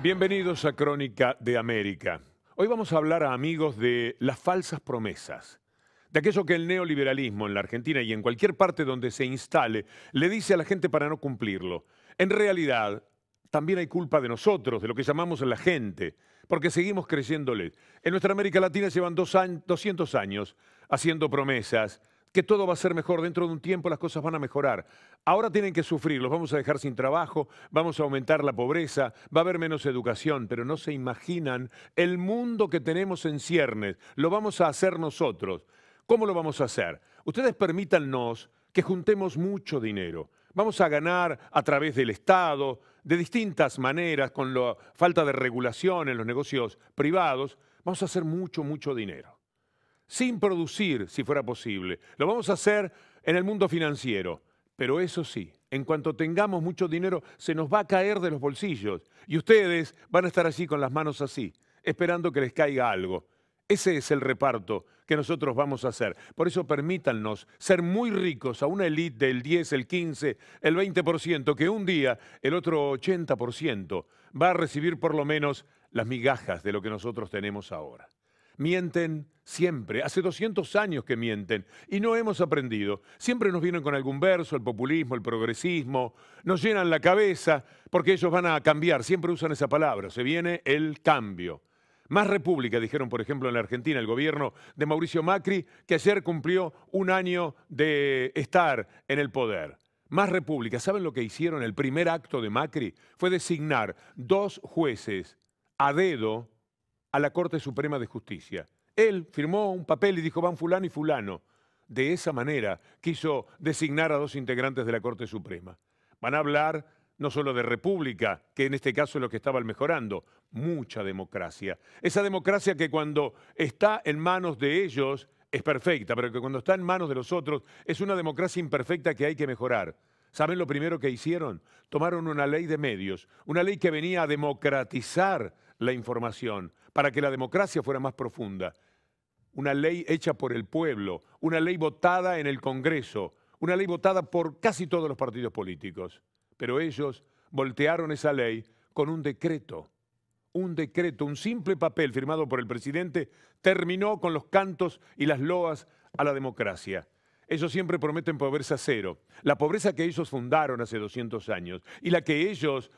Bienvenidos a Crónica de América. Hoy vamos a hablar a amigos de las falsas promesas, de aquello que el neoliberalismo en la Argentina y en cualquier parte donde se instale le dice a la gente para no cumplirlo. En realidad, también hay culpa de nosotros, de lo que llamamos la gente, porque seguimos creyéndole. En nuestra América Latina llevan 200 años haciendo promesas, que todo va a ser mejor, dentro de un tiempo las cosas van a mejorar. Ahora tienen que sufrir, los vamos a dejar sin trabajo, vamos a aumentar la pobreza, va a haber menos educación, pero no se imaginan el mundo que tenemos en ciernes, lo vamos a hacer nosotros. ¿Cómo lo vamos a hacer? Ustedes permítannos que juntemos mucho dinero. Vamos a ganar a través del Estado, de distintas maneras, con la falta de regulación en los negocios privados, vamos a hacer mucho dinero. Sin producir, si fuera posible. Lo vamos a hacer en el mundo financiero. Pero eso sí, en cuanto tengamos mucho dinero, se nos va a caer de los bolsillos. Y ustedes van a estar allí con las manos así, esperando que les caiga algo. Ese es el reparto que nosotros vamos a hacer. Por eso permítannos ser muy ricos a una élite del 10, el 15, el 20%, que un día el otro 80% va a recibir por lo menos las migajas de lo que nosotros tenemos ahora. Mienten siempre, hace 200 años que mienten y no hemos aprendido. Siempre nos vienen con algún verso, el populismo, el progresismo, nos llenan la cabeza porque ellos van a cambiar, siempre usan esa palabra, se viene el cambio. Más república, dijeron por ejemplo en la Argentina, el gobierno de Mauricio Macri, que ayer cumplió un año de estar en el poder. Más república, ¿saben lo que hicieron? El primer acto de Macri fue designar 2 jueces a dedo a la Corte Suprema de Justicia. Él firmó un papel y dijo, van fulano y fulano. De esa manera quiso designar a 2 integrantes de la Corte Suprema. Van a hablar no solo de república, que en este caso es lo que estaban mejorando, mucha democracia. Esa democracia que cuando está en manos de ellos es perfecta, pero que cuando está en manos de los otros es una democracia imperfecta que hay que mejorar. ¿Saben lo primero que hicieron? Tomaron una ley de medios, una ley que venía a democratizar la información, para que la democracia fuera más profunda. Una ley hecha por el pueblo, una ley votada en el Congreso, una ley votada por casi todos los partidos políticos. Pero ellos voltearon esa ley con un decreto. Un decreto, un simple papel firmado por el presidente, terminó con los cantos y las loas a la democracia. Ellos siempre prometen pobreza cero. La pobreza que ellos fundaron hace 200 años y la que ellos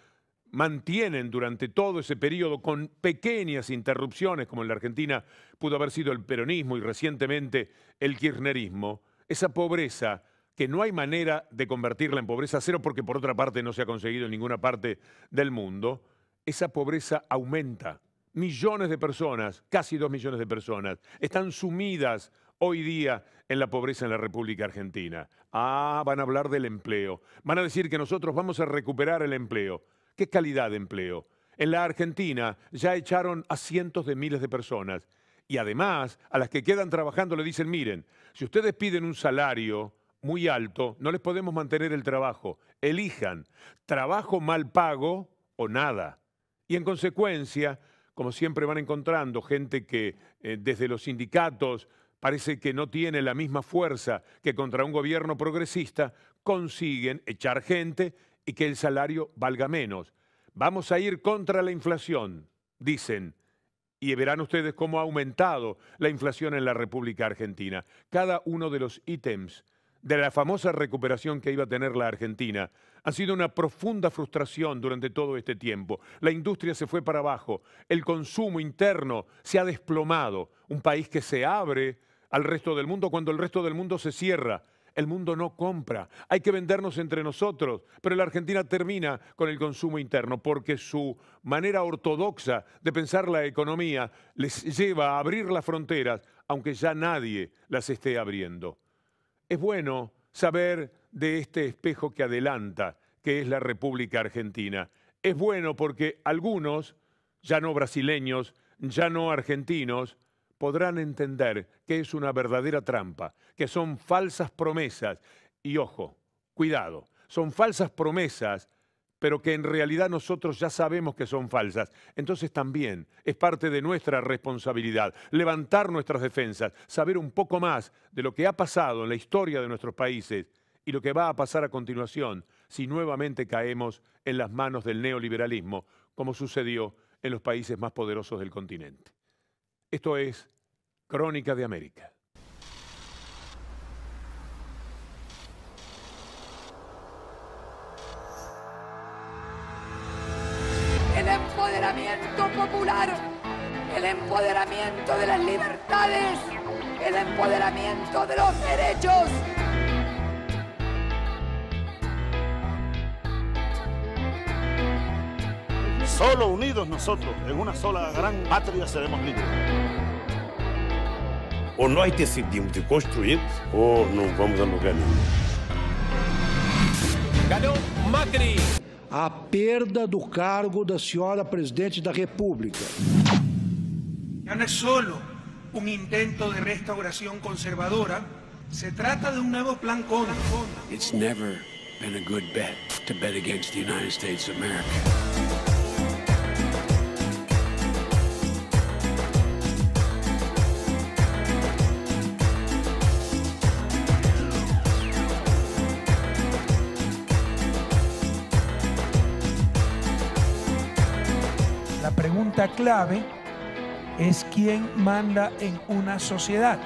mantienen durante todo ese periodo con pequeñas interrupciones, como en la Argentina pudo haber sido el peronismo y recientemente el kirchnerismo, esa pobreza que no hay manera de convertirla en pobreza cero porque por otra parte no se ha conseguido en ninguna parte del mundo, esa pobreza aumenta. Millones de personas, casi 2 millones de personas, están sumidas hoy día en la pobreza en la República Argentina. Van a hablar del empleo. Van a decir que nosotros vamos a recuperar el empleo. ¿Qué calidad de empleo? En la Argentina ya echaron a cientos de miles de personas y además a las que quedan trabajando le dicen, miren, si ustedes piden un salario muy alto, no les podemos mantener el trabajo. Elijan trabajo mal pago o nada. Y en consecuencia, como siempre van encontrando gente que desde los sindicatos parece que no tiene la misma fuerza que contra un gobierno progresista, consiguen echar gente y que el salario valga menos. Vamos a ir contra la inflación, dicen, y verán ustedes cómo ha aumentado la inflación en la República Argentina. Cada uno de los ítems de la famosa recuperación que iba a tener la Argentina ha sido una profunda frustración durante todo este tiempo. La industria se fue para abajo, el consumo interno se ha desplomado. Un país que se abre al resto del mundo cuando el resto del mundo se cierra. El mundo no compra, hay que vendernos entre nosotros, pero la Argentina termina con el consumo interno porque su manera ortodoxa de pensar la economía les lleva a abrir las fronteras, aunque ya nadie las esté abriendo. Es bueno saber de este espejo que adelanta, que es la República Argentina. Es bueno porque algunos, ya no brasileños, ya no argentinos, podrán entender que es una verdadera trampa, que son falsas promesas. Y ojo, cuidado, son falsas promesas, pero que en realidad nosotros ya sabemos que son falsas. Entonces también es parte de nuestra responsabilidad levantar nuestras defensas, saber un poco más de lo que ha pasado en la historia de nuestros países y lo que va a pasar a continuación si nuevamente caemos en las manos del neoliberalismo, como sucedió en los países más poderosos del continente. Esto es Crónica de América. El empoderamiento popular, el empoderamiento de las libertades, el empoderamiento de los derechos. Solo unidos nosotros, en una sola gran patria, seremos libres. Ou nós decidimos de construir, ou não vamos a lugar nenhum. Ganhou Macri. A perda do cargo da senhora presidente da República. Ya no es solo un intento de restauración conservadora, se trata de un nuevo plan Cóndor. It's never been a good bet to bet against the United States of America. La pregunta clave es quién manda en una sociedad,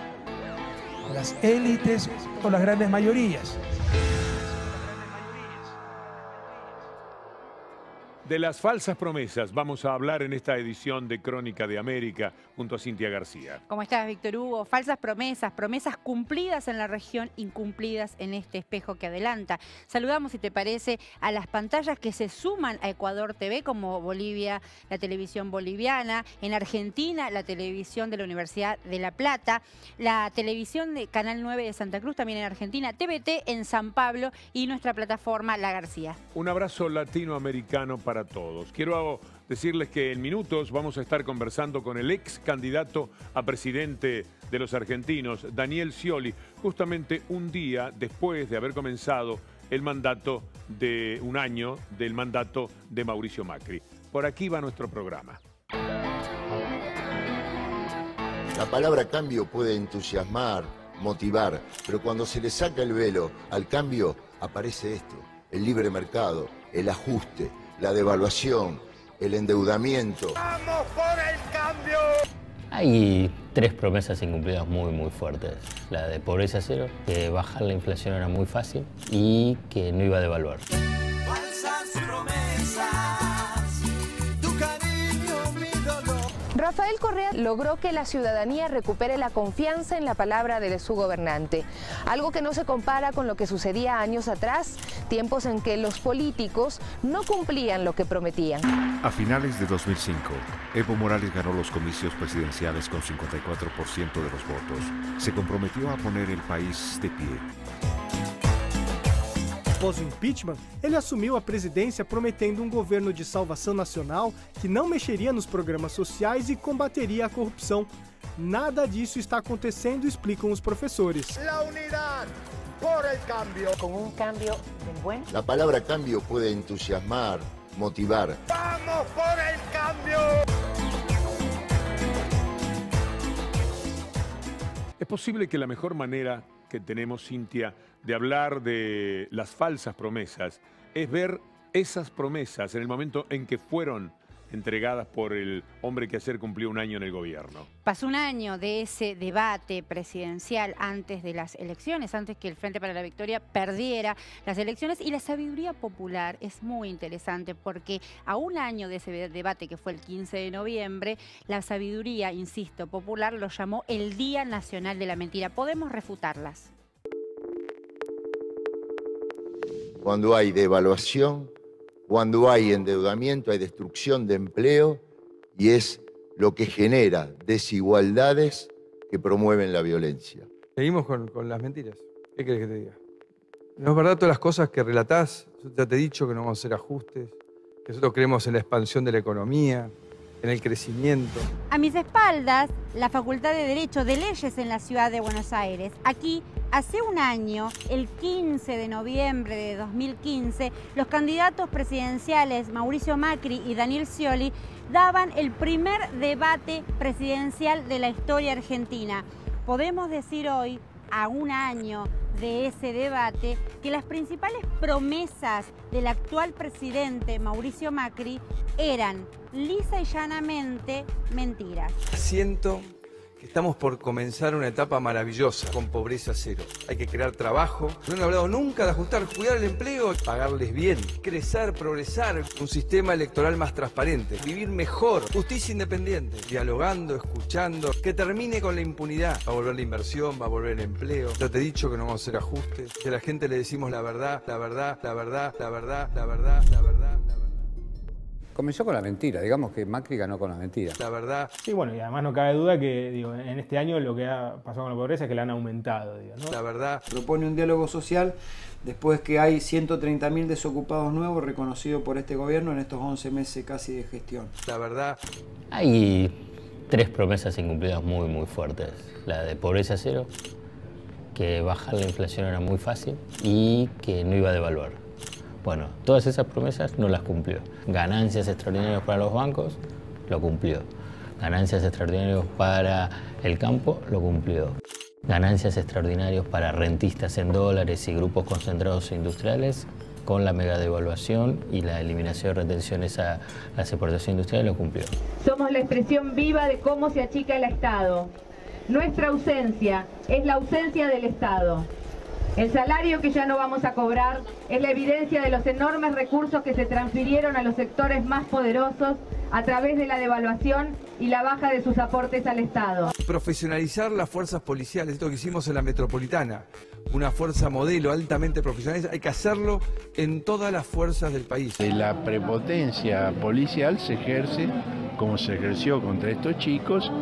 las élites o las grandes mayorías. De las falsas promesas vamos a hablar en esta edición de Crónica de América junto a Cintia García. ¿Cómo estás, Víctor Hugo? Falsas promesas, promesas cumplidas en la región, incumplidas en este espejo que adelanta. Saludamos, si te parece, a las pantallas que se suman a Ecuador TV, como Bolivia, la televisión boliviana, en Argentina, la televisión de la Universidad de La Plata, la televisión de Canal 9 de Santa Cruz, también en Argentina, TVT en San Pablo y nuestra plataforma La García. Un abrazo latinoamericano para todos. Quiero decirles que en minutos vamos a estar conversando con el ex candidato a presidente de los argentinos, Daniel Scioli, justamente un día después de haber comenzado el mandato de un año del mandato de Mauricio Macri. Por aquí va nuestro programa. La palabra cambio puede entusiasmar, motivar, pero cuando se le saca el velo al cambio aparece esto: el libre mercado, el ajuste, la devaluación, el endeudamiento. ¡Vamos por el cambio! Hay tres promesas incumplidas muy fuertes. La de pobreza cero, que bajar la inflación era muy fácil y que no iba a devaluar. Falsas promesas, tu cariño, mi dolor. Rafael Correa logró que la ciudadanía recupere la confianza en la palabra de su gobernante, algo que no se compara con lo que sucedía años atrás, tiempos en que los políticos no cumplían lo que prometían. A finales de 2005, Evo Morales ganó los comicios presidenciales con 54% de los votos. Se comprometió a poner el país de pie. Após o impeachment, ele assumiu a presidência prometendo governo de salvação nacional que não mexeria nos programas sociais e combateria a corrupção. Nada disso está acontecendo, explicam os professores. La unidad por el cambio. Con un cambio del bueno. La palabra cambio puede entusiasmar, motivar. ¡Vamos por el cambio! Es posible que la mejor manera que tenemos, Cintia, de hablar de las falsas promesas es ver esas promesas en el momento en que fueron entregadas por el hombre que ayer cumplió un año en el gobierno. Pasó un año de ese debate presidencial antes de las elecciones, antes que el Frente para la Victoria perdiera las elecciones, y la sabiduría popular es muy interesante porque a un año de ese debate, que fue el 15 de noviembre, la sabiduría, insisto, popular lo llamó el Día Nacional de la Mentira. Podemos refutarlas. Cuando hay devaluación, cuando hay endeudamiento, hay destrucción de empleo y es lo que genera desigualdades que promueven la violencia. Seguimos con las mentiras. ¿Qué querés que te diga? No es verdad todas las cosas que relatás. Yo ya te he dicho que no vamos a hacer ajustes, que nosotros creemos en la expansión de la economía, en el crecimiento. A mis espaldas, la Facultad de Derecho de Leyes en la Ciudad de Buenos Aires. Aquí, hace un año, el 15 de noviembre de 2015, los candidatos presidenciales Mauricio Macri y Daniel Scioli daban el primer debate presidencial de la historia argentina. Podemos decir hoy a un año de ese debate, que las principales promesas del actual presidente Mauricio Macri eran lisa y llanamente mentiras. Siento que estamos por comenzar una etapa maravillosa con pobreza cero. Hay que crear trabajo. No han hablado nunca de ajustar, cuidar el empleo, pagarles bien, crecer, progresar, un sistema electoral más transparente, vivir mejor, justicia independiente, dialogando, escuchando, que termine con la impunidad. Va a volver la inversión, va a volver el empleo. Ya te he dicho que no vamos a hacer ajustes, que a la gente le decimos la verdad, la verdad, la verdad, la verdad, la verdad, la verdad. Comenzó con la mentira, digamos que Macri ganó con la mentira. La verdad. Sí, bueno, y además no cabe duda que en este año lo que ha pasado con la pobreza es que la han aumentado, ¿no? La verdad. Propone un diálogo social después que hay 130.000 desocupados nuevos reconocidos por este gobierno en estos 11 meses casi de gestión. La verdad. Hay 3 promesas incumplidas muy fuertes. La de pobreza cero, que bajar la inflación era muy fácil y que no iba a devaluar. Bueno, todas esas promesas no las cumplió. Ganancias extraordinarias para los bancos, lo cumplió. Ganancias extraordinarias para el campo, lo cumplió. Ganancias extraordinarias para rentistas en dólares y grupos concentrados industriales, con la mega devaluación y la eliminación de retenciones a las exportaciones industriales, lo cumplió. Somos la expresión viva de cómo se achica el Estado. Nuestra ausencia es la ausencia del Estado. El salario que ya no vamos a cobrar es la evidencia de los enormes recursos que se transfirieron a los sectores más poderosos a través de la devaluación y la baja de sus aportes al Estado. Profesionalizar las fuerzas policiales, esto que hicimos en la metropolitana, una fuerza modelo altamente profesional, hay que hacerlo en todas las fuerzas del país. La prepotencia policial se ejerce como se ejerció contra estos chicos,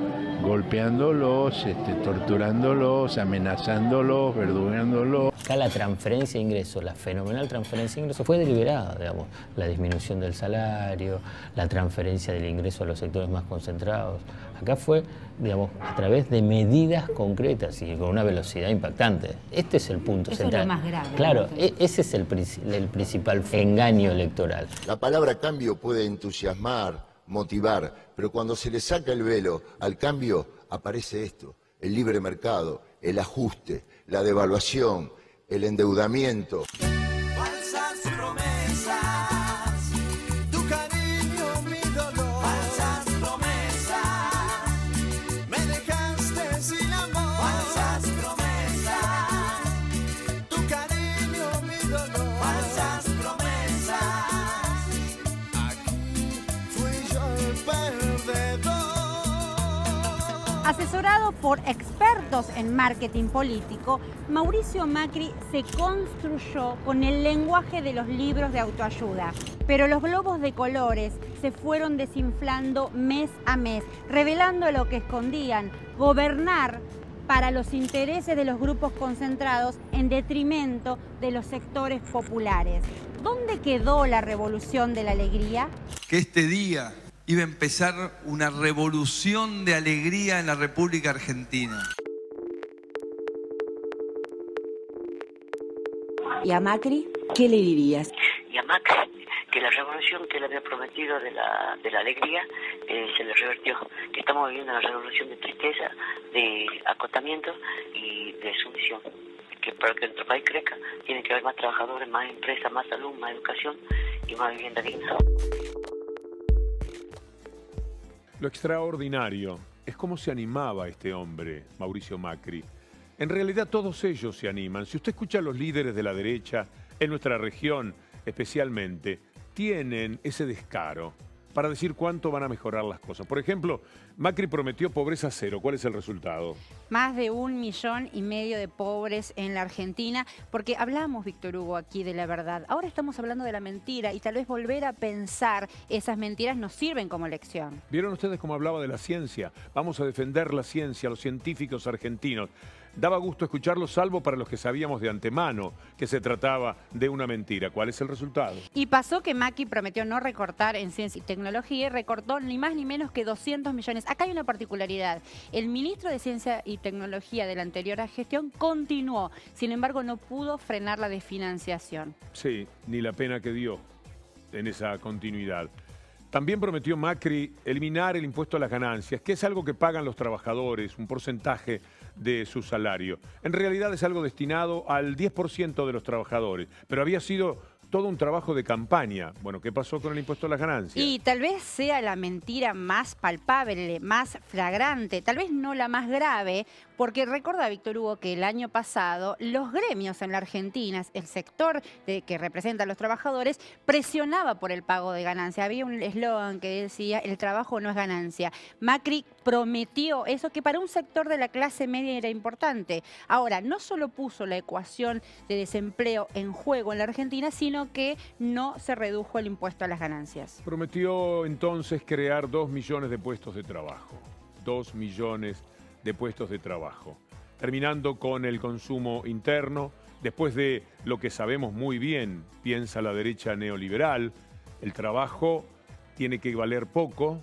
golpeándolos, torturándolos, amenazándolos, verdugándolos. Acá la transferencia de ingresos, la fenomenal transferencia de ingresos fue deliberada, digamos. La disminución del salario, la transferencia del ingreso a los sectores más concentrados. Acá fue, digamos, a través de medidas concretas y con una velocidad impactante. Este es el punto central. Eso es lo más grave. Claro, ese es el principal engaño electoral. La palabra cambio puede entusiasmar, motivar, pero cuando se le saca el velo al cambio, aparece esto: el libre mercado, el ajuste, la devaluación, el endeudamiento. Falsas promesas, tu cariño, mi dolor. Falsas promesas, me dejaste sin amor. Falsas promesas, tu cariño, mi dolor. Falsas promesas, aquí fui yo el perdedor. Asesorado por expertos en marketing político, Mauricio Macri se construyó con el lenguaje de los libros de autoayuda. Pero los globos de colores se fueron desinflando mes a mes, revelando lo que escondían: gobernar para los intereses de los grupos concentrados en detrimento de los sectores populares. ¿Dónde quedó la revolución de la alegría? Que este día iba a empezar una revolución de alegría en la República Argentina. ¿Y a Macri qué le dirías? Y a Macri, que la revolución que él había prometido de la alegría se le revertió, que estamos viviendo una revolución de tristeza, de acotamiento y de sumisión, que para que nuestro país crezca tiene que haber más trabajadores, más empresas, más salud, más educación y más vivienda digna. Lo extraordinario es cómo se animaba este hombre, Mauricio Macri. En realidad todos ellos se animan. Si usted escucha a los líderes de la derecha, en nuestra región especialmente, tienen ese descaro para decir cuánto van a mejorar las cosas. Por ejemplo, Macri prometió pobreza cero. ¿Cuál es el resultado? Más de 1,5 millones de pobres en la Argentina, porque hablamos, Víctor Hugo, aquí de la verdad. Ahora estamos hablando de la mentira y tal vez volver a pensar esas mentiras nos sirven como lección. ¿Vieron ustedes cómo hablaba de la ciencia? Vamos a defender la ciencia, los científicos argentinos. Daba gusto escucharlo, salvo para los que sabíamos de antemano que se trataba de una mentira. ¿Cuál es el resultado? Y pasó que Macri prometió no recortar en ciencia y tecnología y recortó ni más ni menos que 200 millones. Acá hay una particularidad. El ministro de Ciencia y Tecnología de la anterior gestión continuó. Sin embargo, no pudo frenar la desfinanciación. Sí, ni la pena que dio en esa continuidad. También prometió Macri eliminar el impuesto a las ganancias, que es algo que pagan los trabajadores, un porcentaje de su salario. En realidad es algo destinado al 10% de los trabajadores, pero había sido todo un trabajo de campaña. Bueno, ¿qué pasó con el impuesto a las ganancias? Y tal vez sea la mentira más palpable, más flagrante, tal vez no la más grave, porque recuerda, Víctor Hugo, que el año pasado los gremios en la Argentina, el sector que representa a los trabajadores, presionaba por el pago de ganancia. Había un eslogan que decía, el trabajo no es ganancia. Macri prometió eso, que para un sector de la clase media era importante. Ahora, no solo puso la ecuación de desempleo en juego en la Argentina, sino que no se redujo el impuesto a las ganancias. Prometió entonces crear 2 millones de puestos de trabajo. 2 millones de puestos de trabajo. Terminando con el consumo interno, después de lo que sabemos muy bien, piensa la derecha neoliberal, el trabajo tiene que valer poco,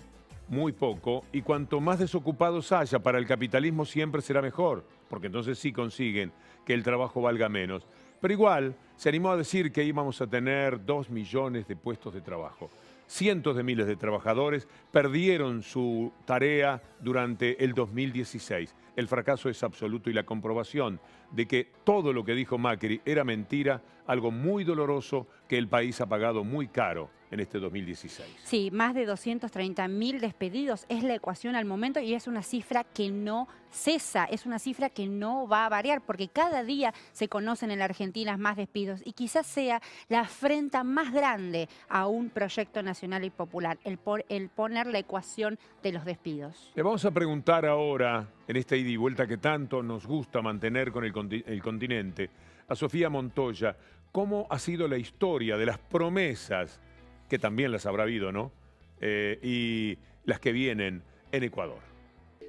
muy poco, y cuanto más desocupados haya para el capitalismo siempre será mejor, porque entonces sí consiguen que el trabajo valga menos. Pero igual se animó a decir que íbamos a tener 2 millones de puestos de trabajo. Cientos de miles de trabajadores perdieron su tarea durante el 2016. El fracaso es absoluto y la comprobación de que todo lo que dijo Macri era mentira, algo muy doloroso que el país ha pagado muy caro en este 2016. Sí, más de 230.000 despedidos es la ecuación al momento y es una cifra que no cesa, es una cifra que no va a variar porque cada día se conocen en la Argentina más despidos y quizás sea la afrenta más grande a un proyecto nacional y popular, el poner la ecuación de los despidos. Le vamos a preguntar ahora, en esta ida y vuelta que tanto nos gusta mantener con el continente, a Sofía Montoya, cómo ha sido la historia de las promesas, que también las habrá habido, ¿no? Y las que vienen en Ecuador.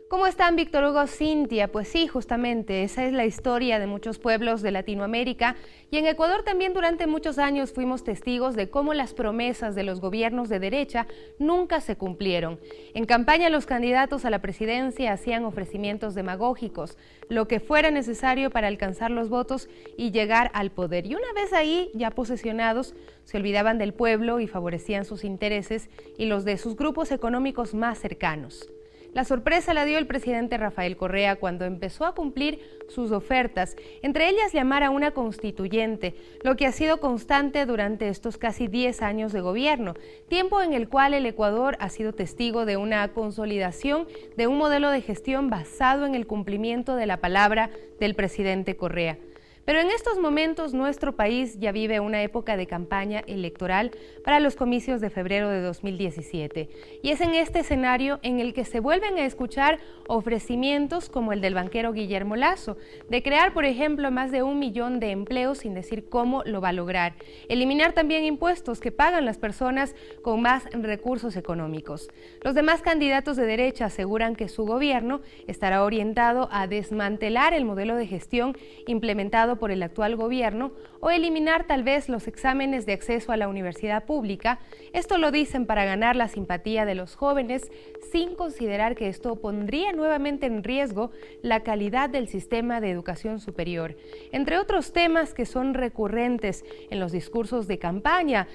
¿Cómo están, Víctor Hugo, Cintia? Pues sí, justamente, esa es la historia de muchos pueblos de Latinoamérica y en Ecuador también durante muchos años fuimos testigos de cómo las promesas de los gobiernos de derecha nunca se cumplieron. En campaña los candidatos a la presidencia hacían ofrecimientos demagógicos, lo que fuera necesario para alcanzar los votos y llegar al poder. Y una vez ahí, ya posesionados, se olvidaban del pueblo y favorecían sus intereses y los de sus grupos económicos más cercanos. La sorpresa la dio el presidente Rafael Correa cuando empezó a cumplir sus ofertas, entre ellas llamar a una constituyente, lo que ha sido constante durante estos casi 10 años de gobierno, tiempo en el cual el Ecuador ha sido testigo de una consolidación de un modelo de gestión basado en el cumplimiento de la palabra del presidente Correa. Pero en estos momentos nuestro país ya vive una época de campaña electoral para los comicios de febrero de 2017. Y es en este escenario en el que se vuelven a escuchar ofrecimientos como el del banquero Guillermo Lasso, de crear, por ejemplo, más de 1 millón de empleos sin decir cómo lo va a lograr. Eliminar también impuestos que pagan las personas con más recursos económicos. Los demás candidatos de derecha aseguran que su gobierno estará orientado a desmantelar el modelo de gestión implementado por el actual gobierno o eliminar tal vez los exámenes de acceso a la universidad pública. Esto lo dicen para ganar la simpatía de los jóvenes sin considerar que esto pondría nuevamente en riesgo la calidad del sistema de educación superior. Entre otros temas que son recurrentes en los discursos de campaña,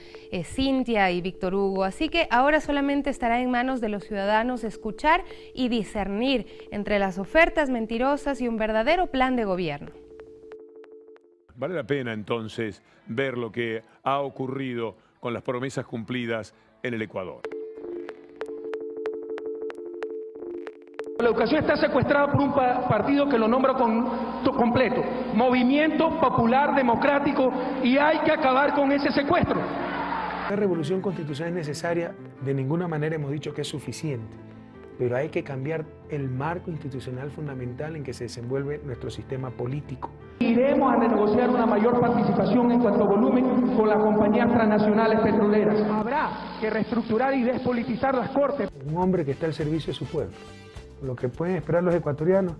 Cintia y Víctor Hugo. Así que ahora solamente estará en manos de los ciudadanos escuchar y discernir entre las ofertas mentirosas y un verdadero plan de gobierno. Vale la pena entonces ver lo que ha ocurrido con las promesas cumplidas en el Ecuador. La educación está secuestrada por un partido que lo nombro completo, Movimiento Popular Democrático, y hay que acabar con ese secuestro. La revolución constitucional es necesaria, de ninguna manera hemos dicho que es suficiente, pero hay que cambiar el marco institucional fundamental en que se desenvuelve nuestro sistema político. Iremos a renegociar una mayor participación en cuanto a volumen con las compañías transnacionales petroleras. Habrá que reestructurar y despolitizar las cortes. Un hombre que está al servicio de su pueblo. Lo que pueden esperar los ecuatorianos,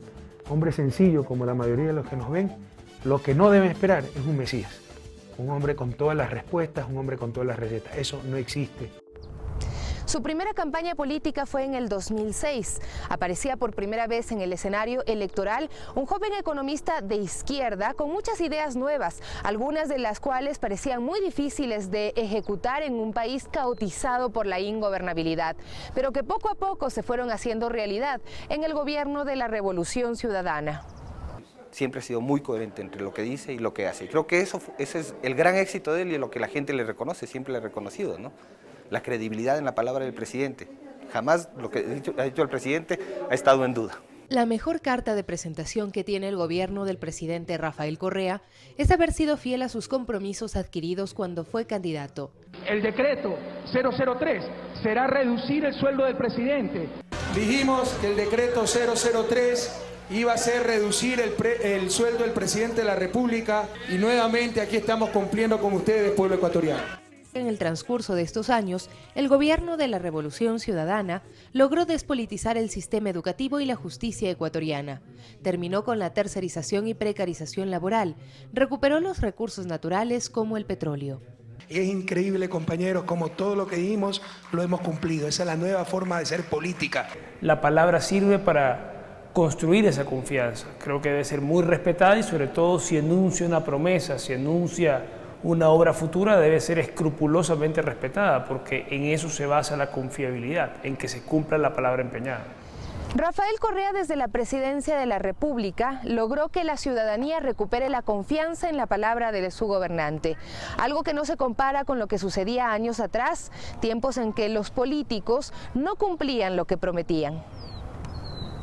hombre sencillo como la mayoría de los que nos ven, lo que no deben esperar es un Mesías. Un hombre con todas las respuestas, un hombre con todas las recetas. Eso no existe. Su primera campaña política fue en el 2006. Aparecía por primera vez en el escenario electoral un joven economista de izquierda con muchas ideas nuevas, algunas de las cuales parecían muy difíciles de ejecutar en un país caotizado por la ingobernabilidad, pero que poco a poco se fueron haciendo realidad en el gobierno de la Revolución Ciudadana. siempre ha sido muy coherente entre lo que dice y lo que hace. Y creo que ese es el gran éxito de él y lo que la gente le reconoce, siempre le ha reconocido, ¿no? La credibilidad en la palabra del presidente. Jamás lo que ha dicho el presidente ha estado en duda. La mejor carta de presentación que tiene el gobierno del presidente Rafael Correa es haber sido fiel a sus compromisos adquiridos cuando fue candidato. El decreto 003 será reducir el sueldo del presidente. Dijimos que el decreto 003 iba a ser reducir el sueldo del presidente de la República y nuevamente aquí estamos cumpliendo con ustedes, pueblo ecuatoriano. En el transcurso de estos años, el gobierno de la Revolución Ciudadana logró despolitizar el sistema educativo y la justicia ecuatoriana. Terminó con la tercerización y precarización laboral, recuperó los recursos naturales como el petróleo. Y es increíble, compañeros, como todo lo que dijimos lo hemos cumplido. Esa es la nueva forma de ser política. La palabra sirve para construir esa confianza. Creo que debe ser muy respetada y sobre todo si enuncia una promesa, si enuncia una obra futura, debe ser escrupulosamente respetada, porque en eso se basa la confiabilidad, en que se cumpla la palabra empeñada. Rafael Correa, desde la presidencia de la República, logró que la ciudadanía recupere la confianza en la palabra de su gobernante, algo que no se compara con lo que sucedía años atrás, tiempos en que los políticos no cumplían lo que prometían.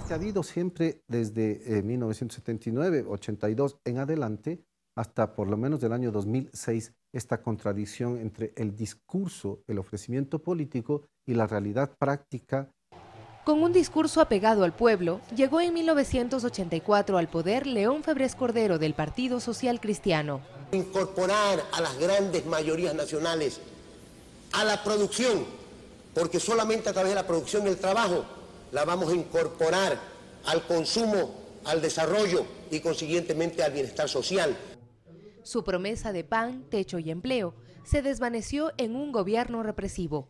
Ha habido siempre desde 1979, 82 en adelante, hasta por lo menos del año 2006, esta contradicción entre el discurso, el ofrecimiento político y la realidad práctica. Con un discurso apegado al pueblo, llegó en 1984 al poder León Febres Cordero del Partido Social Cristiano. Incorporar a las grandes mayorías nacionales a la producción, porque solamente a través de la producción y el trabajo la vamos a incorporar al consumo, al desarrollo y consiguientemente al bienestar social. Su promesa de pan, techo y empleo se desvaneció en un gobierno represivo.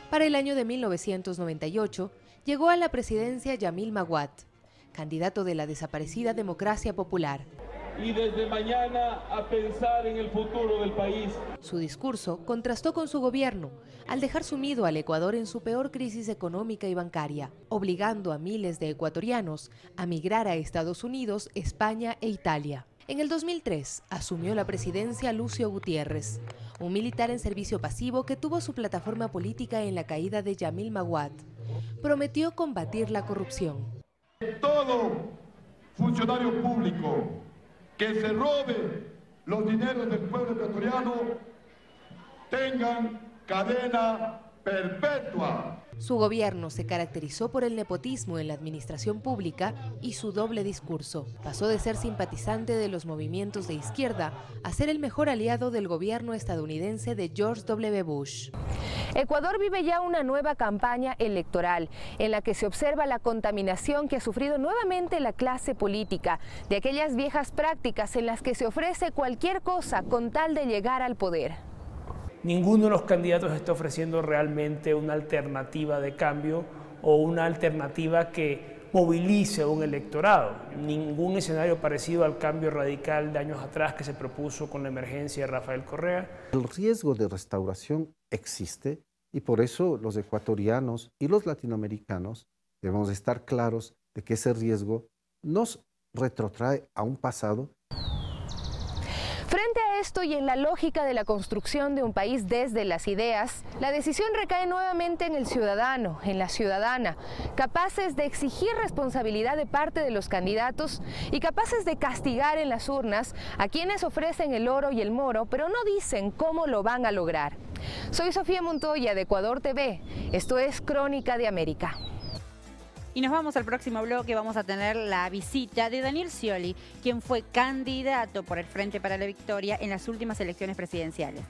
Para el año de 1998 llegó a la presidencia Yamil Maguad, candidato de la desaparecida Democracia Popular. Y desde mañana a pensar en el futuro del país. Su discurso contrastó con su gobierno al dejar sumido al Ecuador en su peor crisis económica y bancaria, obligando a miles de ecuatorianos a migrar a Estados Unidos, España e Italia. En el 2003 asumió la presidencia Lucio Gutiérrez, un militar en servicio pasivo que tuvo su plataforma política en la caída de Yamil Maguad. Prometió combatir la corrupción. Todo funcionario público que se robe los dineros del pueblo ecuatoriano tengan cadena perpetua. Su gobierno se caracterizó por el nepotismo en la administración pública y su doble discurso. Pasó de ser simpatizante de los movimientos de izquierda a ser el mejor aliado del gobierno estadounidense de George W. Bush. Ecuador vive ya una nueva campaña electoral en la que se observa la contaminación que ha sufrido nuevamente la clase política, de aquellas viejas prácticas en las que se ofrece cualquier cosa con tal de llegar al poder. Ninguno de los candidatos está ofreciendo realmente una alternativa de cambio o una alternativa que movilice a un electorado. Ningún escenario parecido al cambio radical de años atrás que se propuso con la emergencia de Rafael Correa. El riesgo de restauración existe y por eso los ecuatorianos y los latinoamericanos debemos estar claros de que ese riesgo nos retrotrae a un pasado. Frente a esto y en la lógica de la construcción de un país desde las ideas, la decisión recae nuevamente en el ciudadano, en la ciudadana, capaces de exigir responsabilidad de parte de los candidatos y capaces de castigar en las urnas a quienes ofrecen el oro y el moro, pero no dicen cómo lo van a lograr. Soy Sofía Montoya de Ecuador TV. Esto es Crónica de América. Y nos vamos al próximo bloque, vamos a tener la visita de Daniel Scioli, quien fue candidato por el Frente para la Victoria en las últimas elecciones presidenciales.